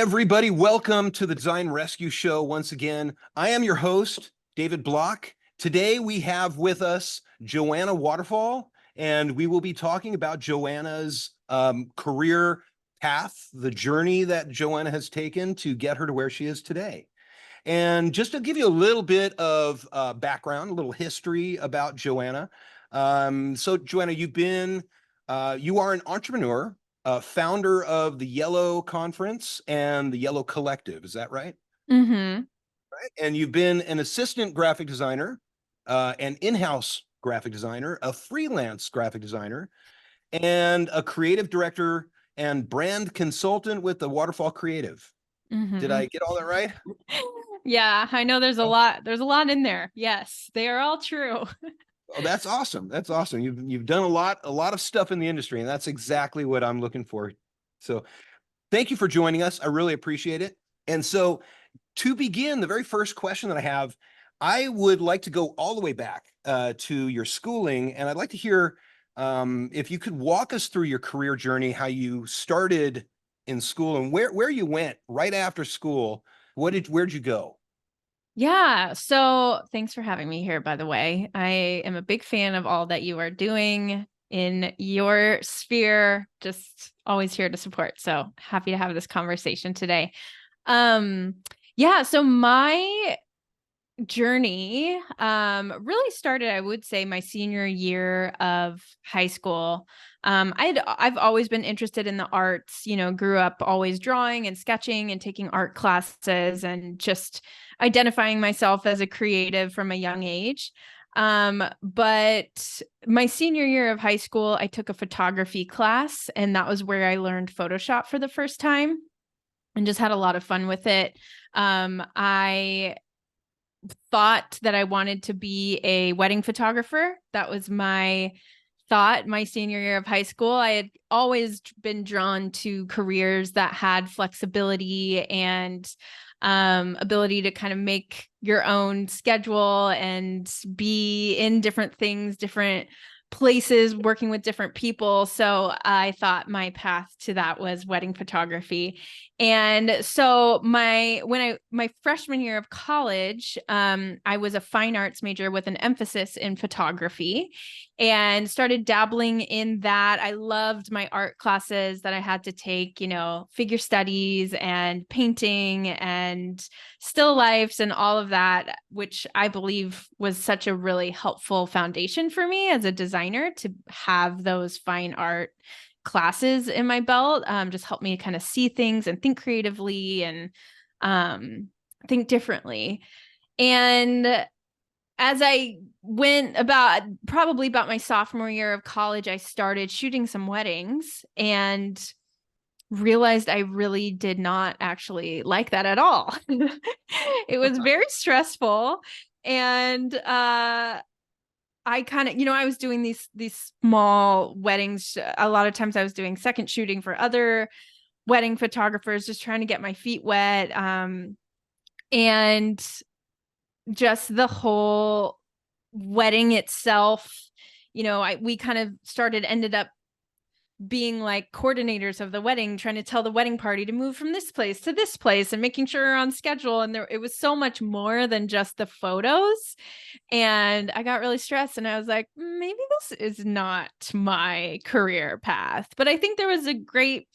Everybody, welcome to the Design Rescue Show once again. I am your host, David Block. Today we have with us Joanna Waterfall, and we will be talking about Joanna's career path, the journey that Joanna has taken to get her to where she is today. And just to give you a little bit of background, a little history about Joanna. So Joanna, you are an entrepreneur, founder of the Yellow Conference and the Yellow Collective. Is that right? Mm-hmm. Right. And you've been an assistant graphic designer, an in-house graphic designer, a freelance graphic designer, and a creative director and brand consultant with the Waterfall Creative. Did Mm-hmm. I get all that right? Yeah, I know there's a lot. There's a lot in there. Yes, they are all true. Oh, that's awesome. That's awesome. You've done a lot of stuff in the industry, and that's exactly what I'm looking for. So thank you for joining us. I really appreciate it. And so to begin, the very first question that I have, I would like to go all the way back to your schooling, and I'd like to hear if you could walk us through your career journey, how you started in school and where you went right after school. Where'd you go? Yeah, so thanks for having me here, by the way. I am a big fan of all that you are doing in your sphere. Just always here to support. So happy to have this conversation today. Um, yeah, so my journey really started, I would say, my senior year of high school. I've always been interested in the arts, grew up always drawing and sketching and taking art classes and just identifying myself as a creative from a young age. But my senior year of high school, I took a photography class, and that was where I learned Photoshop for the first time and just had a lot of fun with it. I thought that I wanted to be a wedding photographer. That was my thought my senior year of high school. I had always been drawn to careers that had flexibility and ability to kind of make your own schedule and be in different things, different places, working with different people. So I thought my path to that was wedding photography. And so my freshman year of college, I was a fine arts major with an emphasis in photography and started dabbling in that. I loved my art classes that I had to take, figure studies and painting and still lifes and all of that, which I believe was such a really helpful foundation for me as a designer to have those fine art classes in my belt. Just helped me kind of see things and think creatively and think differently. And as I went probably about my sophomore year of college, I started shooting some weddings and realized I really did not actually like that at all. It was very stressful. And I kind of, I was doing these small weddings. A lot of times I was doing second shooting for other wedding photographers, just trying to get my feet wet. And just the whole wedding itself, we kind of ended up being like coordinators of the wedding, trying to tell the wedding party to move from this place to this place and making sure we're on schedule. And it was so much more than just the photos. And I got really stressed and I was like, maybe this is not my career path. But I think there was a great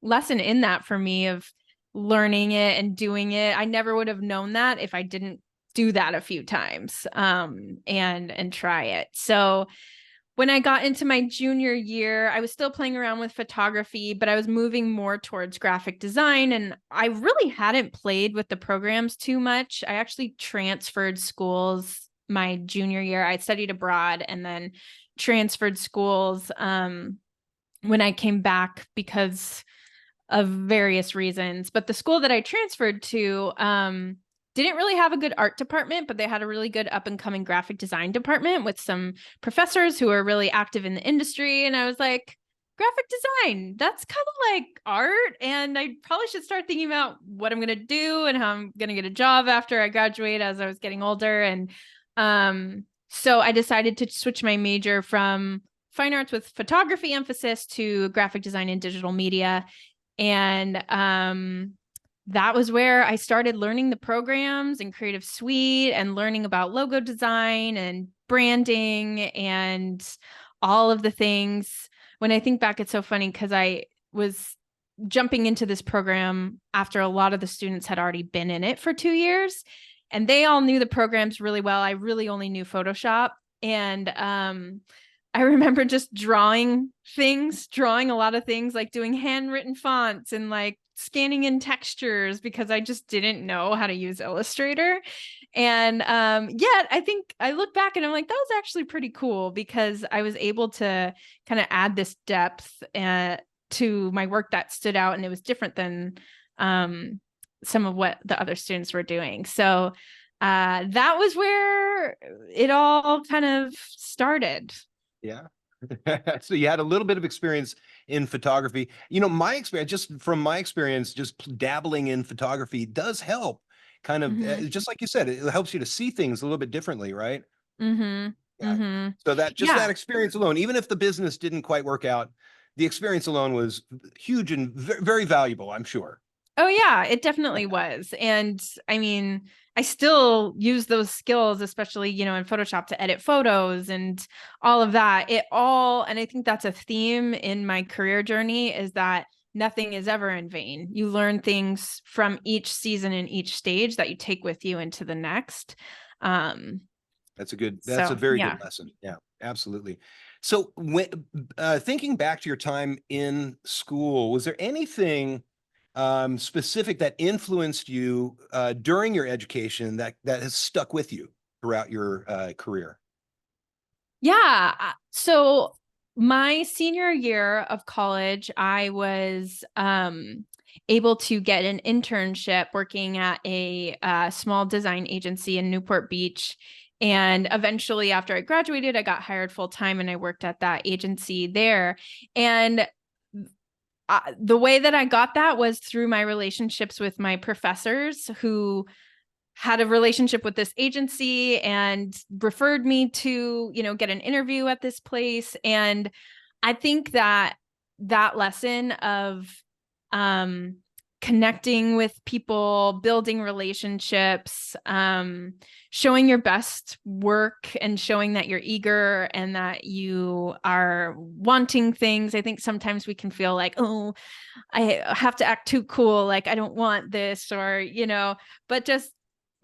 lesson in that for me of learning it and doing it. I never would have known that if I didn't do that a few times and try it. So when I got into my junior year, I was still playing around with photography, but I was moving more towards graphic design. And I really hadn't played with the programs too much. I actually transferred schools my junior year. I studied abroad and then transferred schools when I came back because of various reasons. But the school that I transferred to didn't really have a good art department, but they had a really good up and coming graphic design department with some professors who are really active in the industry. And I was like, graphic design, that's kind of like art. And I probably should start thinking about what I'm going to do and how I'm going to get a job after I graduate as I was getting older. And so I decided to switch my major from fine arts with photography emphasis to graphic design and digital media. And that was where I started learning the programs and Creative Suite and learning about logo design and branding and all of the things. When I think back, it's so funny because I was jumping into this program after a lot of the students had already been in it for 2 years, and they all knew the programs really well. I really only knew Photoshop. And I remember just drawing a lot of things, like doing handwritten fonts and like scanning in textures because I just didn't know how to use Illustrator. And yet I think I look back and I'm like, that was actually pretty cool because I was able to kind of add this depth to my work that stood out, and it was different than some of what the other students were doing. So that was where it all kind of started. Yeah. So you had a little bit of experience in photography. You know, my experience, just from my experience, just dabbling in photography does help. Kind of, Mm-hmm. just like you said, it helps you to see things a little bit differently, right? Mm-hmm. Yeah. Mm-hmm. So that just Yeah. that experience alone, even if the business didn't quite work out, the experience alone was huge and very valuable, I'm sure. Oh yeah, it definitely was. And I mean, I still use those skills, especially, in Photoshop to edit photos and all of that. And I think that's a theme in my career journey, is that nothing is ever in vain. You learn things from each season and each stage that you take with you into the next. Um, That's a so very good yeah. lesson. Yeah, absolutely. So when thinking back to your time in school, was there anything specific that influenced you during your education that has stuck with you throughout your career? Yeah. So my senior year of college, I was able to get an internship working at a small design agency in Newport Beach. And eventually, after I graduated, I got hired full time and I worked at that agency there. And the way that I got that was through my relationships with my professors, who had a relationship with this agency and referred me to, get an interview at this place. And I think that lesson of um, connecting with people, building relationships, showing your best work and showing that you're eager and that you are wanting things. I think sometimes we can feel like, oh, I have to act too cool. Like I don't want this, or, but just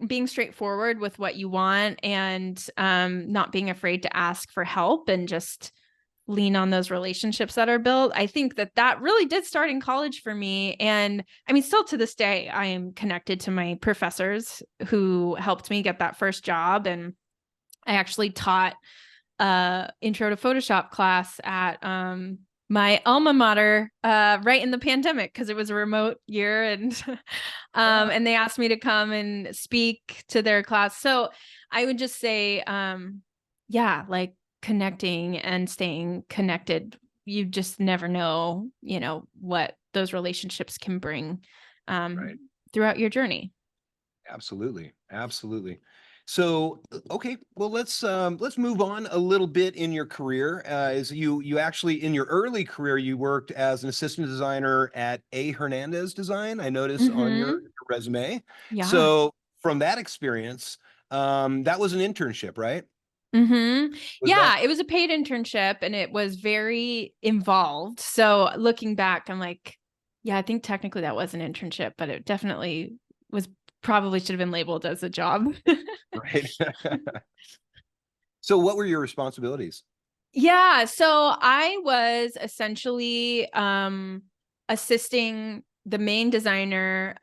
being straightforward with what you want, and not being afraid to ask for help and just lean on those relationships that are built. I think that really did start in college for me. And I mean, still to this day, I am connected to my professors who helped me get that first job. And I actually taught intro to Photoshop class at my alma mater right in the pandemic, because it was a remote year. And and they asked me to come and speak to their class. So I would just say yeah, like connecting and staying connected. You just never know, what those relationships can bring Right. throughout your journey. Absolutely. Absolutely. So, okay, well, let's move on a little bit in your career. As you actually in your early career, you worked as an assistant designer at A. Hernandez Design. I noticed on your Mm-hmm. resume. Yeah. So, from that experience, that was an internship, right? Mm-hmm. Was that Yeah, it was a paid internship and it was very involved. So looking back, I'm like, yeah, I think technically that was an internship, but it definitely was, probably should have been labeled as a job. right? So, what were your responsibilities? Yeah, so I was essentially assisting the main designer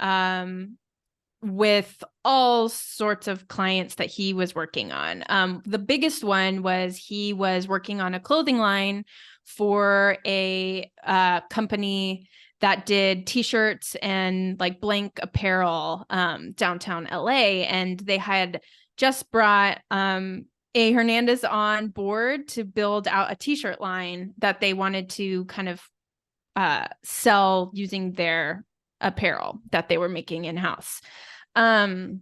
with all sorts of clients that he was working on. The biggest one was he was working on a clothing line for a company that did t-shirts and like blank apparel downtown LA. And they had just brought A. Hernandez on board to build out a t-shirt line that they wanted to kind of sell using their apparel that they were making in-house. Um,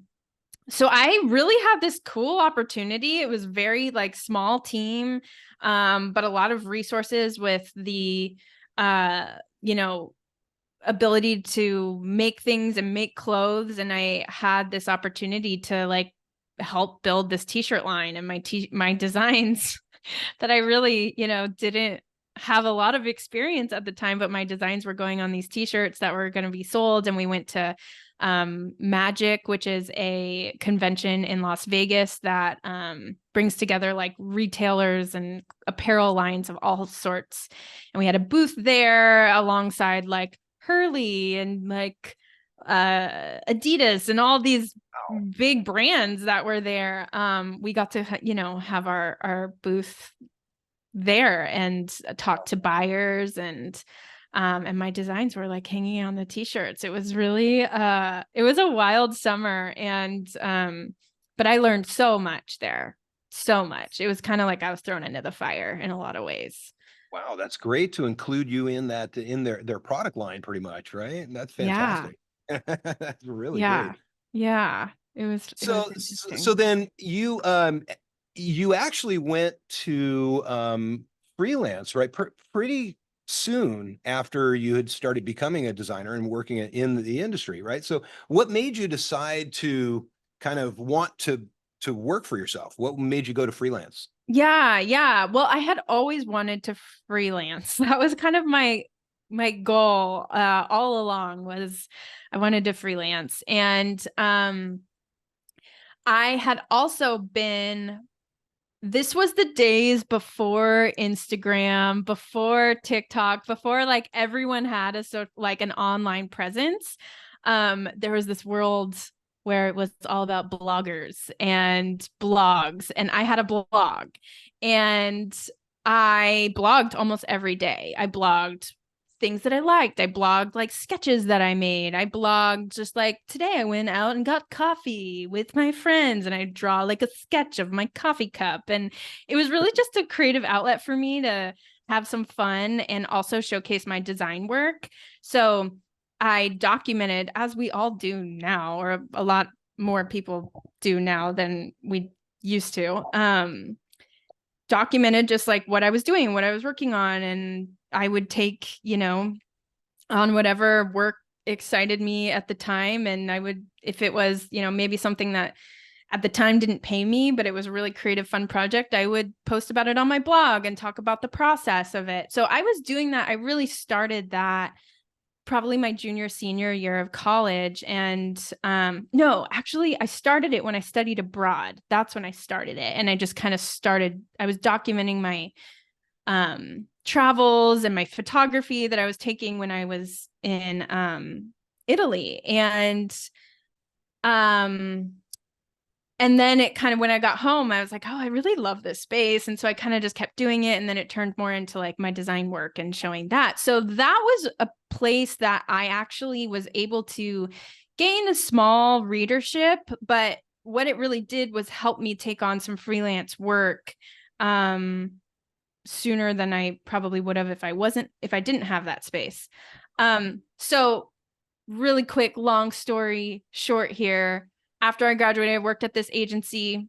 so I really had this cool opportunity. It was very like small team, but a lot of resources with the, uh, you know, ability to make things and make clothes. And I had this opportunity to like help build this t-shirt line, and my designs that I really, didn't have a lot of experience at the time, but my designs were going on these t-shirts that were going to be sold. And we went to Magic, which is a convention in Las Vegas that brings together like retailers and apparel lines of all sorts. And we had a booth there alongside like Hurley and like Adidas and all these big brands that were there. We got to, have our booth there and talk to buyers, and my designs were like hanging on the t-shirts. It was really it was a wild summer, and but I learned so much there. So much. It was kind of like I was thrown into the fire in a lot of ways. Wow, that's great to include you in that, in their product line pretty much, right? And that's Yeah. fantastic. That's really Yeah. great. Yeah. It was So interesting. then you actually went to freelance, right? Pretty soon after you had started becoming a designer and working in the industry, right? So what made you decide to kind of want to work for yourself? What made you go to freelance? Yeah, yeah. Well, I had always wanted to freelance. That was kind of my goal all along, was I wanted to freelance. And I had also been, this was the days before Instagram, before TikTok, before like everyone had like an online presence. There was this world where it was all about bloggers and blogs, and I had a blog, and I blogged almost every day. I blogged things that I liked. I blogged like sketches that I made. I blogged just like, today I went out and got coffee with my friends, and I draw like a sketch of my coffee cup. And it was really just a creative outlet for me to have some fun and also showcase my design work. So I documented, as we all do now, or a lot more people do now than we used to. Documented just like what I was doing, what I was working on, and I would take, on whatever work excited me at the time. And I would, if it was, maybe something that at the time didn't pay me, but it was a really creative, fun project, I would post about it on my blog and talk about the process of it. So I was doing that. I really started that probably my junior, senior year of college. And no, actually, I started it when I studied abroad. That's when I started it. And I just kind of started, I was documenting my travels and my photography that I was taking when I was in Italy. And then it kind of, when I got home, I was like, oh, I really love this space. And so I kind of just kept doing it. And then it turned more into like my design work and showing that. So that was a place that I actually was able to gain a small readership. But what it really did was help me take on some freelance work sooner than I probably would have if I didn't have that space. So really quick, long story short here. After I graduated, I worked at this agency.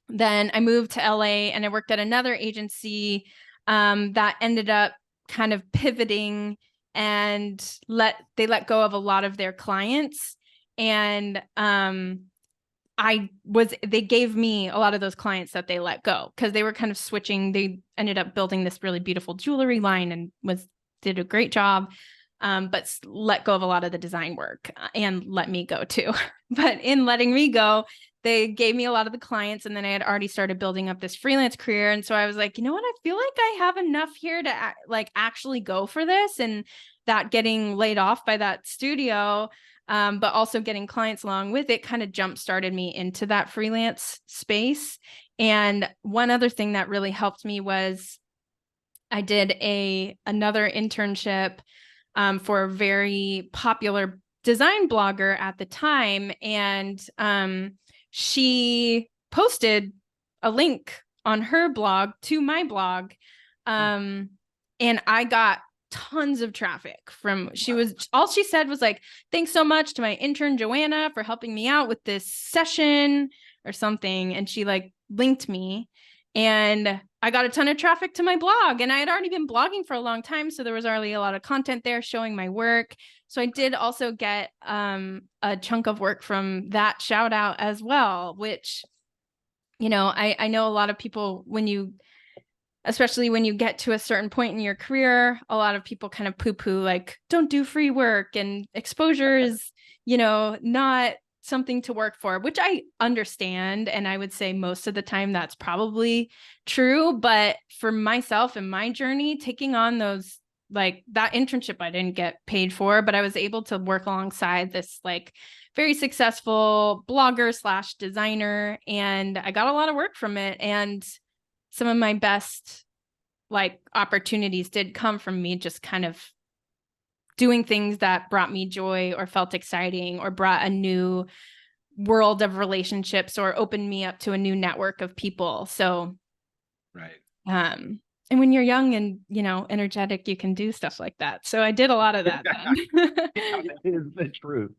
Then I moved to LA and I worked at another agency that ended up kind of pivoting, and they let go of a lot of their clients. And they gave me a lot of those clients that they let go because they were kind of switching. They ended up building this really beautiful jewelry line and did a great job. But let go of a lot of the design work and let me go too. But in letting me go, they gave me a lot of the clients, and then I had already started building up this freelance career. And so I was like, you know what? I feel like I have enough here to actually go for this. And that getting laid off by that studio, but also getting clients along with it, kind of jump started me into that freelance space. And one other thing that really helped me was I did another internship for a very popular design blogger at the time. And she posted a link on her blog to my blog. And I got tons of traffic all she said was like, thanks so much to my intern, Joanna, for helping me out with this session or something. And she like linked me. And I got a ton of traffic to my blog, and I had already been blogging for a long time. So there was already a lot of content there showing my work. So I did also get a chunk of work from that shout out as well, which, I know a lot of people, especially when you get to a certain point in your career, a lot of people kind of poo-poo, like, don't do free work, and exposure is, not something to work for, which I understand. And I would say most of the time that's probably true. But for myself and my journey, taking on those, like that internship, I didn't get paid for, but I was able to work alongside this like very successful blogger slash designer. And I got a lot of work from it. And some of my best like opportunities did come from me just kind of doing things that brought me joy or felt exciting or brought a new world of relationships or opened me up to a new network of people. So, Right. And when you're young and, energetic, you can do stuff like that. So I did a lot of that then. That is the truth.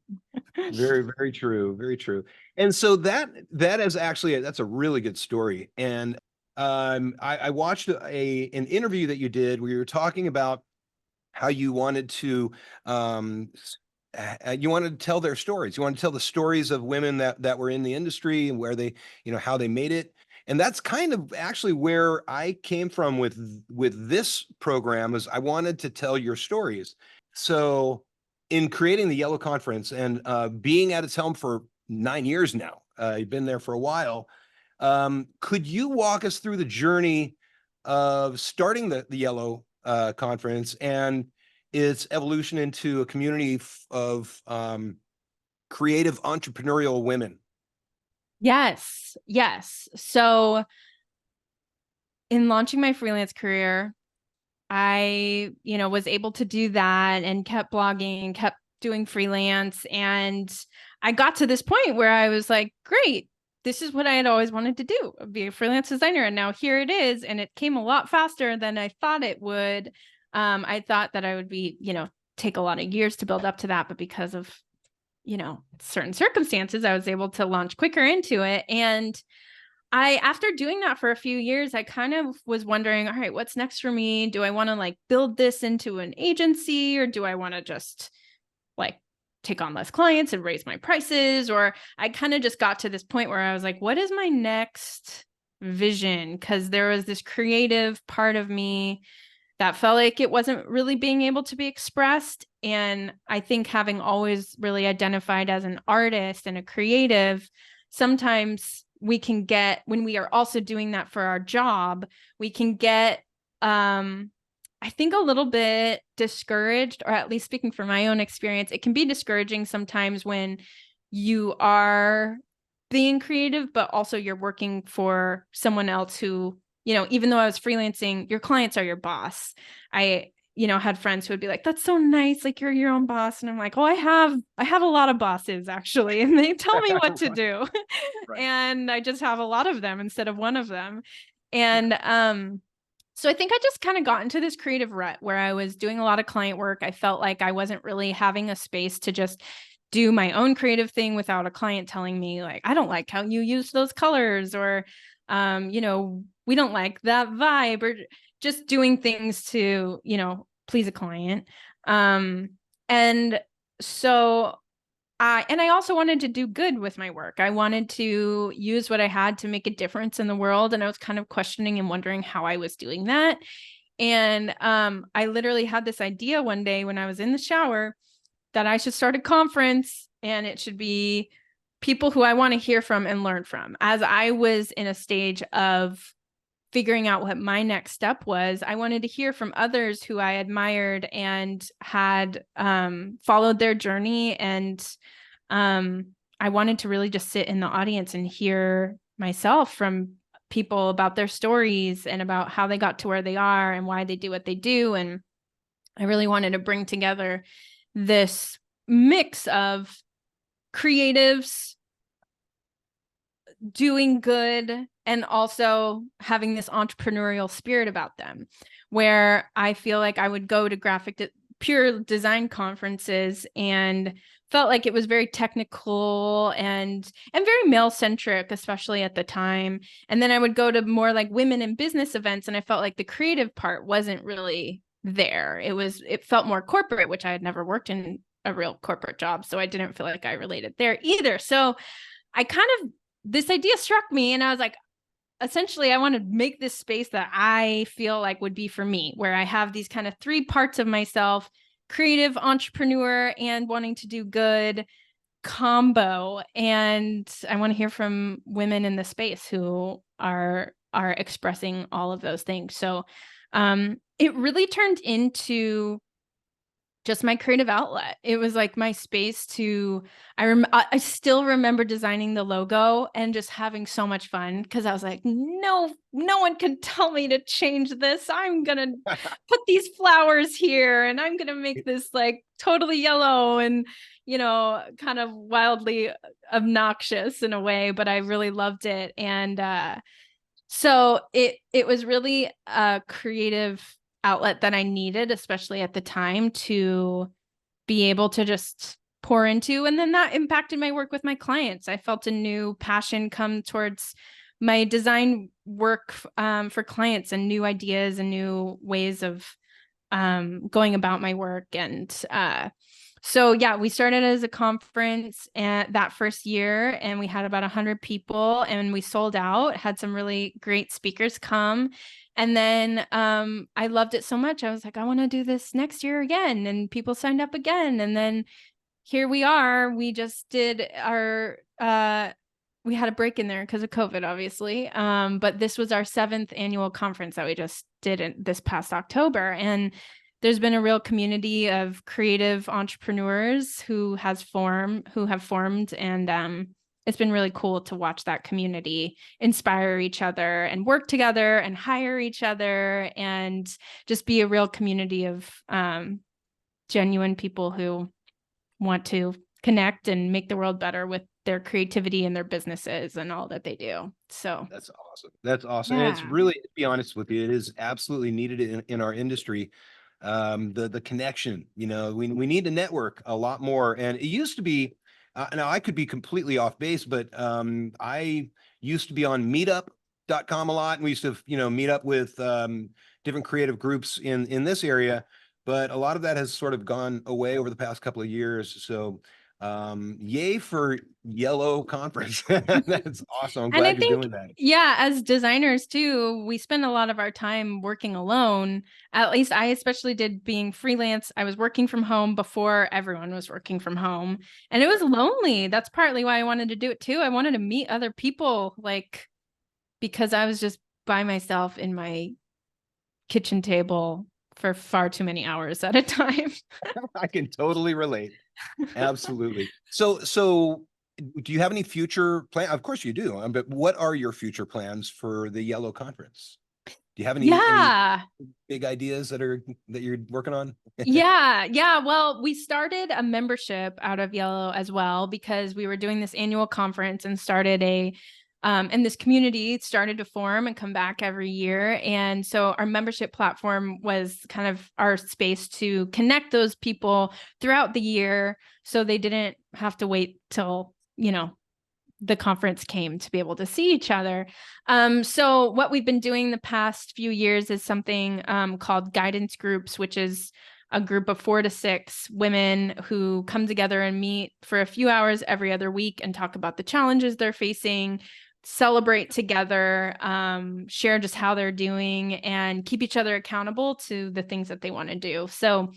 Very, very true. Very true. And so that is actually that's a really good story. And I watched an interview that you did where you were talking about how you wanted to tell their stories. You wanted to tell the stories of women that were in the industry and where they, how they made it. And that's kind of actually where I came from with this program, is I wanted to tell your stories. So in creating the Yellow Conference and being at its helm for 9 years now, you've been there for a while. Could you walk us through the journey of starting the Yellow Conference and its evolution into a community of creative entrepreneurial women? Yes. So in launching my freelance career, I, was able to do that and kept blogging and kept doing freelance. And I got to this point where I was like, great, this is what I had always wanted to do, be a freelance designer. And now here it is. And it came a lot faster than I thought it would. I thought that I would be, take a lot of years to build up to that. But because of, certain circumstances, I was able to launch quicker into it. And after doing that for a few years, I kind of was wondering, all right, what's next for me? Do I want to like build this into an agency, or do I want to just like take on less clients and raise my prices? Or I kind of just got to this point where I was like, what is my next vision? Because there was this creative part of me that felt like it wasn't really being able to be expressed. And I think having always really identified as an artist and a creative, sometimes we can get, when we are also doing that for our job, we can get, I think, a little bit discouraged, or at least speaking from my own experience, it can be discouraging sometimes when you are being creative, but also you're working for someone else who, even though I was freelancing, your clients are your boss. I had friends who would be like, that's so nice, like you're your own boss. And I'm like, well, I have a lot of bosses actually, and they tell me what to do. Right. And I just have a lot of them instead of one of them. And so I think I just kind of got into this creative rut where I was doing a lot of client work. I felt like I wasn't really having a space to just do my own creative thing without a client telling me like, I don't like how you use those colors, or we don't like that vibe, or just doing things to, please a client. And so I also wanted to do good with my work. I wanted to use what I had to make a difference in the world. And I was kind of questioning and wondering how I was doing that. And I literally had this idea one day when I was in the shower that I should start a conference, and it should be people who I want to hear from and learn from. As I was in a stage of figuring out what my next step was, I wanted to hear from others who I admired and had followed their journey. And I wanted to really just sit in the audience and hear myself from people about their stories and about how they got to where they are and why they do what they do. And I really wanted to bring together this mix of creatives doing good and also having this entrepreneurial spirit about them, where I feel like I would go to pure design conferences and felt like it was very technical and very male centric, especially at the time. And then I would go to more like women in business events, and I felt like the creative part wasn't really there. It felt more corporate, which I had never worked in a real corporate job, so I didn't feel like I related there either. So this idea struck me, and I was like, essentially, I want to make this space that I feel like would be for me, where I have these kind of three parts of myself: creative, entrepreneur, and wanting to do good combo. And I want to hear from women in the space who are expressing all of those things. So it really turned into just my creative outlet. It was like my space to, I still remember designing the logo and just having so much fun, because I was like, no one can tell me to change this. I'm going to put these flowers here, and I'm going to make this like totally yellow and, kind of wildly obnoxious in a way, but I really loved it. And so it was really a creative outlet that I needed, especially at the time, to be able to just pour into. And then that impacted my work with my clients. I felt a new passion come towards my design work for clients, and new ideas and new ways of going about my work. And so yeah, we started as a conference that first year, and we had about 100 people, and we sold out, had some really great speakers come. And then I loved it so much. I was like, I want to do this next year again. And people signed up again. And then here we are. We just did we had a break in there because of COVID, obviously. But this was our 7th annual conference that we just did this past October. And there's been a real community of creative entrepreneurs who have formed, and it's been really cool to watch that community inspire each other and work together and hire each other, and just be a real community of genuine people who want to connect and make the world better with their creativity and their businesses and all that they do. So That's awesome. That's awesome. And it's yeah. really, to be honest with you, it is absolutely needed in our industry. The connection, we need to network a lot more. And it used to be, now I could be completely off base, but I used to be on meetup.com a lot. And we used to, meet up with different creative groups in this area. But a lot of that has sort of gone away over the past couple of years. So yay for Yellow Conference. That's awesome. I'm And I glad you're think, doing that. yeah, as designers too, we spend a lot of our time working alone. At least I especially did, being freelance. I was working from home before everyone was working from home, and it was lonely. That's partly why I wanted to do it too. I wanted to meet other people, like, because I was just by myself in my kitchen table for far too many hours at a time. I can totally relate. Absolutely. So do you have any future plan? Of course you do. But what are your future plans for the Yellow Conference? Do you have any Yeah. big ideas that you're working on? Yeah. Well, we started a membership out of Yellow as well, because we were doing this annual conference and started and this community started to form and come back every year. And so our membership platform was kind of our space to connect those people throughout the year, so they didn't have to wait till, the conference came to be able to see each other. So what we've been doing the past few years is something called guidance groups, which is a group of 4 to 6 women who come together and meet for a few hours every other week and talk about the challenges they're facing, celebrate together, share just how they're doing, and keep each other accountable to the things that they want to do. So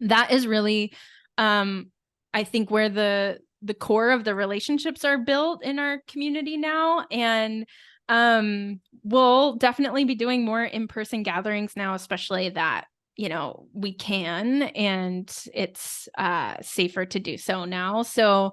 that is really, I think, where the core of the relationships are built in our community now. And we'll definitely be doing more in-person gatherings now, especially that, we can, and it's safer to do so now. So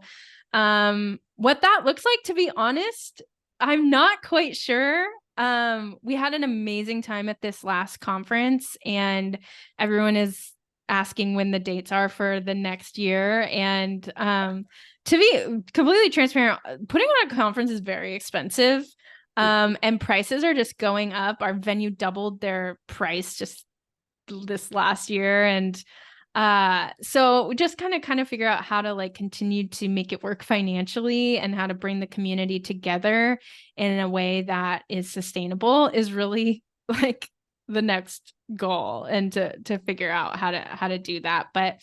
what that looks like, to be honest, I'm not quite sure. We had an amazing time at this last conference, and everyone is asking when the dates are for the next year. And to be completely transparent, putting on a conference is very expensive. And prices are just going up. Our venue doubled their price just this last year. And So we just kind of figure out how to like continue to make it work financially and how to bring the community together in a way that is sustainable is really like the next goal, and to figure out how to do that. But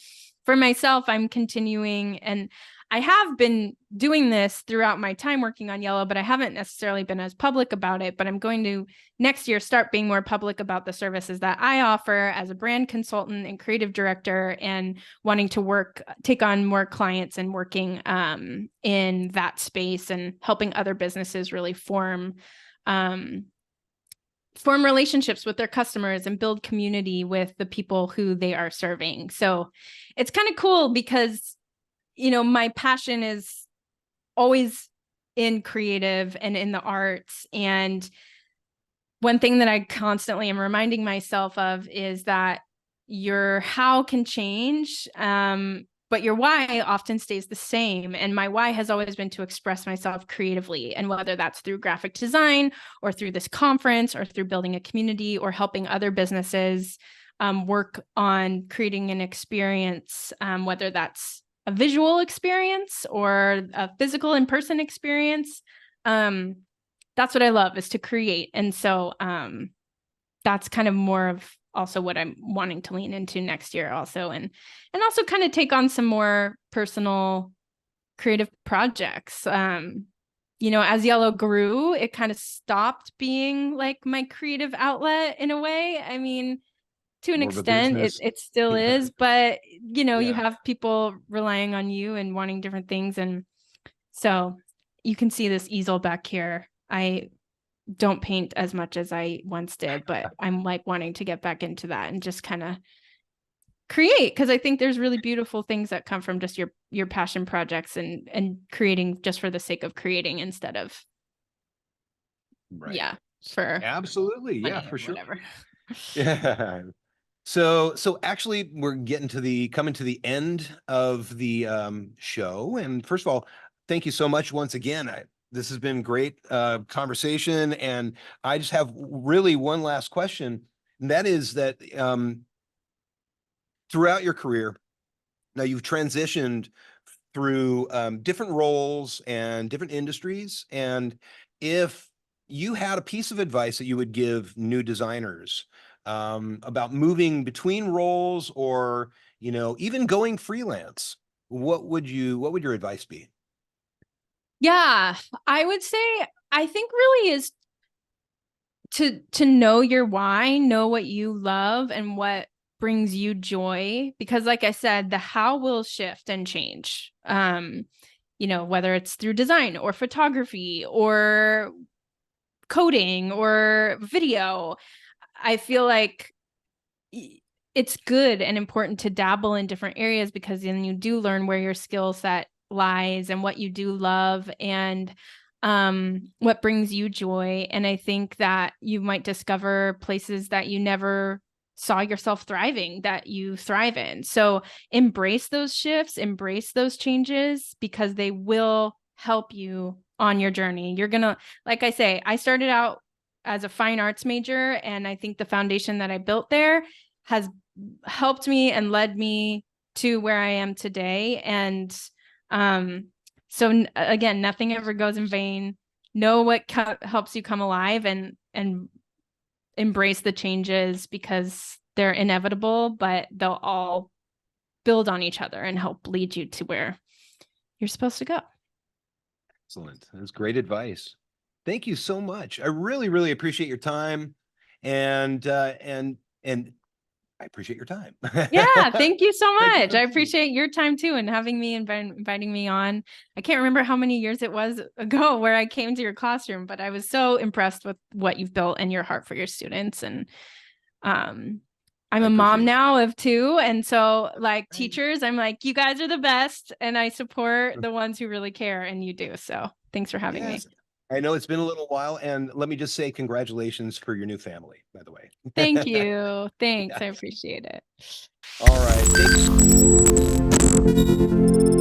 for myself, I'm continuing, and I have been doing this throughout my time working on Yellow, but I haven't necessarily been as public about it. But I'm going to next year start being more public about the services that I offer as a brand consultant and creative director, and wanting to take on more clients and working in that space and helping other businesses really form relationships with their customers and build community with the people who they are serving. So it's kind of cool because, my passion is always in creative and in the arts. And one thing that I constantly am reminding myself of is that your how can change, but your why often stays the same. And my why has always been to express myself creatively. And whether that's through graphic design or through this conference or through building a community or helping other businesses work on creating an experience, whether that's a visual experience or a physical in-person experience. That's what I love, is to create. And so that's kind of more of also what I'm wanting to lean into next year also. And also kind of take on some more personal creative projects. As Yellow grew, it kind of stopped being like my creative outlet in a way. I mean, to an extent, it still is, but you have people relying on you and wanting different things. And so you can see this easel back here. I don't paint as much as I once did, but I'm like wanting to get back into that and just kind of create, because I think there's really beautiful things that come from just your passion projects and creating just for the sake of creating instead of for absolutely, yeah, for sure. Whatever. Yeah. So actually we're coming to the end of the show. And first of all, thank you so much once again. This has been great conversation. And I just have really one last question. And that is that throughout your career, now you've transitioned through different roles and different industries. And if you had a piece of advice that you would give new designers about moving between roles, or even going freelance, what would your advice be? Yeah, I would say, I think really is to know your why, know what you love and what brings you joy, because like I said, the how will shift and change. Whether it's through design or photography or coding or video, I feel like it's good and important to dabble in different areas, because then you do learn where your skill set lies and what you do love and what brings you joy. And I think that you might discover places that you never saw yourself thriving that you thrive in. So embrace those shifts, embrace those changes, because they will help you on your journey. You're gonna, like I say, I started out as a fine arts major, and I think the foundation that I built there has helped me and led me to where I am today. And so again, nothing ever goes in vain. Know what helps you come alive, and embrace the changes, because they're inevitable, but they'll all build on each other and help lead you to where you're supposed to go. Excellent. That's great advice. Thank you so much. I really, really appreciate your time, and I appreciate your time. Yeah, thank you so much. I much. appreciate your time too, and having me inviting me on. I can't remember how many years it was ago where I came to your classroom, but I was so impressed with what you've built and your heart for your students. And I'm a mom now of 2, and so like teachers, I'm like, you guys are the best, and I support the ones who really care, and you do. So thanks for having me. I know it's been a little while, and let me just say congratulations for your new family, by the way. Thank you. Thanks. I appreciate it. All right. Thanks.